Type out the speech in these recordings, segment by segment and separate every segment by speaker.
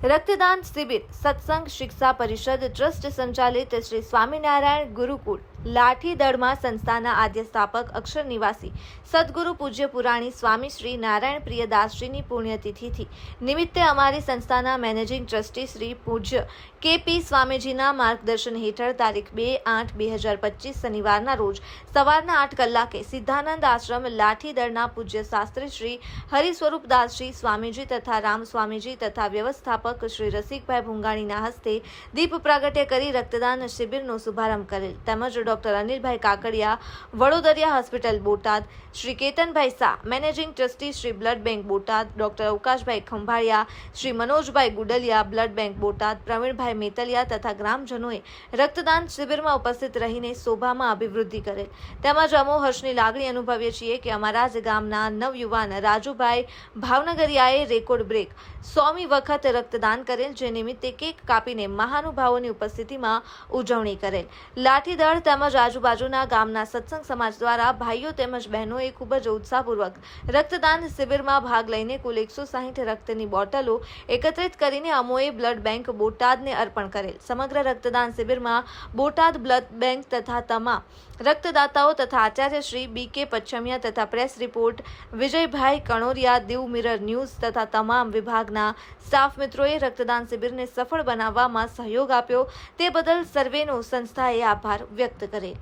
Speaker 1: रक्तदान शिविर सत्संग शिक्षा परिषद ट्रस्ट संचालित श्री स्वामीनारायण गुरुकुल लाठीदड़मा संस्थाना आद्य स्थापक अक्षर निवासी सद्गुरु पूज्य पुराणी स्वामी श्री नारायण प्रियदासजीनी पुण्यतिथि निमित्ते अमारी संस्थाना मैनेजिंग ट्रस्टी श्री पूज्य के.पी. स्वामीजीना मार्गदर्शन हेठळ तारीख 2/8/2025 शनिवारना रोज सवाરના 8 કલાકે સિદ્ધાનંદ આશ્રમ લાઠીદળના પૂજ્ય શાસ્ત્રી શ્રી હરિસ્વરૂપદાસજી સ્વામીજી તથા રામ સ્વામીજી તથા વ્યવસ્થાપક શ્રી રસિકભાઈ ભુંગાણીના હસ્તે દીપ પ્રાગટ્ય કરી રક્તદાન શિબિરનો શુભારંભ કરેલ તેમજ doctor Anilbhai Kakadiya Vadodariya hospital Botad, Shri Ketanbhai Shah managing trustee Shri blood bank Botad, doctor Avkashbhai Khambhaliya, Shri Manojbhai Gudaliya blood bank Botad, Pravinbhai Metaliya તથા ગ્રામજનોએ રક્તદાન શિબિરમાં ઉપસ્થિત રહીને શોભામાં અભિવૃદ્ધિ કરેલ તેમજ અમો હર્ષની લાગણી અનુભવીએ છીએ કે અમારા જ ગામના નવયુવાન રાજુભાઈ ભાવનગરિયાએ રેકોર્ડ બ્રેક 100મી વખત રક્તદાન કરેલ, જે નિમિત્તે કેક કાપીને મહાનુભાવોની ઉપસ્થિતિમાં ઉજવણી કરેલ. લાઠીદળ તેમજ આજુબાજુના ગામના સત્સંગ સમાજ દ્વારા ભાઈઓ તેમજ બહેનોએ ખૂબ જ ઉત્સાહપૂર્વક રક્તદાન શિબિરમાં ભાગ લઈને કુલ 160 રક્તની બોટલો એકત્રિત કરીને અમોએ બ્લડ બેંક બોટાદને અર્પણ કરેલ. સમગ્ર રક્તદાન શિબિરમાં બોટાદ બ્લડ બેંક તથા તમામ રક્તદાતાઓ તથા આચાર્ય શ્રી બી.કે. પચ્છમિયા તથા press report Vijaybhai Kanoriya, Diu mirror news તથા તમામ વિભાગના સ્ટાફ મિત્રોએ રક્તદાન શિબિરને સફળ બનાવવામાં સહયોગ આપ્યો તે બદલ સર્વેનો સંસ્થાએ આભાર વ્યક્ત કરેલ.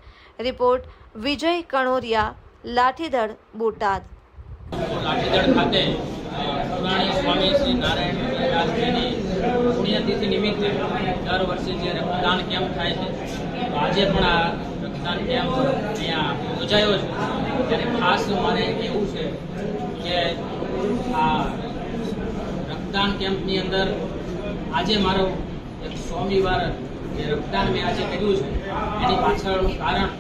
Speaker 1: રિપોર્ટ વિજય કણોરિયા, લાઠીદળ, બોટાદ.
Speaker 2: લાઠીદળ ખાતે પુરાણી સ્વામી શ્રી નારાયણ પ્રિયદાસજીની પુણ્યતિથિ નિમિત્તે દર વર્ષે જે રક્તદાન કેમ્પ થાય છે, આજે પણ આ રક્તદાન કેમ્પ અહીંયા યોજાયો છે. ત્યારે ખાસ મારે એવું છે કે આ રક્તદાન કેમ્પની અંદર આજે મારો 100મી વાર જે રક્તદાન મેં આજે કર્યું છે એની પાછળનું કારણ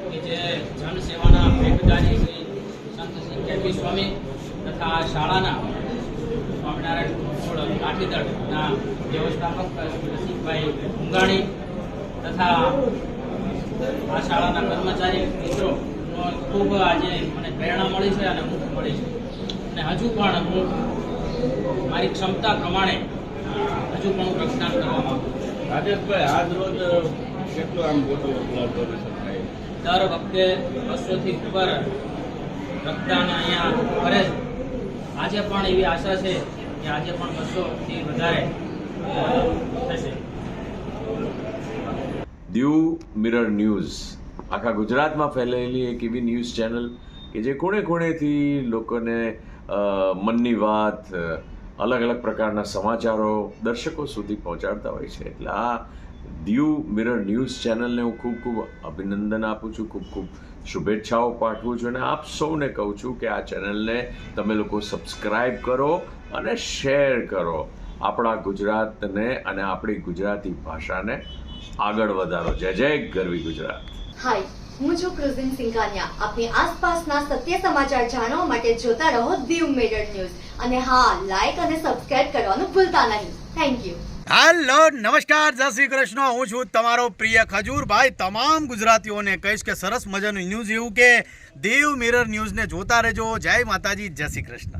Speaker 2: કે જે જનસેવાના ભેટદારી શ્રી સંત શ્રી કે.પી. સ્વામી તથા શાળાના સ્વામિનારાયણ ગુરુકુળ લાઠીદળના વ્યવસ્થાપક રસિકભાઈ ભુંગાણી તથા આ શાળાના કર્મચારી મિત્રો ખૂબ આજે મને પ્રેરણા મળી છે અને મુક્ત મળી છે અને હજુ પણ હું મારી ક્ષમતા પ્રમાણે હજુ પણ હું રક્તદાન કરવા માંગુ છું.
Speaker 3: રાજેશભાઈ, આજ રોજ કેટલું આમ બોટલ બ્લડ કરી શકાય?
Speaker 2: દર વખતે 200થી ઉપર રક્તદાન અહીંયા કરે છે. આજે પણ એવી આશા છે કે આજે પણ 200થી વધારે થશે.
Speaker 4: દીવ મિરર ન્યૂઝ આખા ગુજરાતમાં ફેલાયેલી એક એવી ન્યૂઝ ચેનલ કે જે ખૂણે ખૂણેથી લોકોને મનની વાત, અલગ અલગ પ્રકારના સમાચારો દર્શકો સુધી પહોંચાડતા હોય છે. એટલે આ દીવ મિરર ન્યૂઝ ચેનલને હું ખૂબ ખૂબ અભિનંદન આપું છું, ખૂબ ખૂબ શુભેચ્છાઓ પાઠવું છું અને આપ સૌને કહું છું કે આ ચેનલને તમે લોકો સબસ્ક્રાઈબ કરો અને શેર કરો. આપણા ગુજરાતને અને આપણી ગુજરાતી ભાષાને આગળ વધારો. જય જય ગરવી ગુજરાત.
Speaker 5: હાય, હું છું ક્રુઝિન સિંઘાનિયા. આપની આસપાસના સત્ય સમાચાર જાણવા માટે જોતા રહો દીવ મિરર ન્યૂઝ અને હા, લાઈક અને સબસ્ક્રાઇબ કરવાનું ભૂલતા નહીં. Thank you.
Speaker 6: હેલો, નમસ્કાર, જય શ્રી કૃષ્ણ. હું છું તમારો પ્રિય ખજૂરભાઈ. તમામ ગુજરાતીઓને કહીશ કે સરસ મજાનું ન્યૂઝ એવું કે દીવ મિરર ન્યૂઝને જોતા રહેજો. જય માતાજી, જય શ્રી કૃષ્ણ.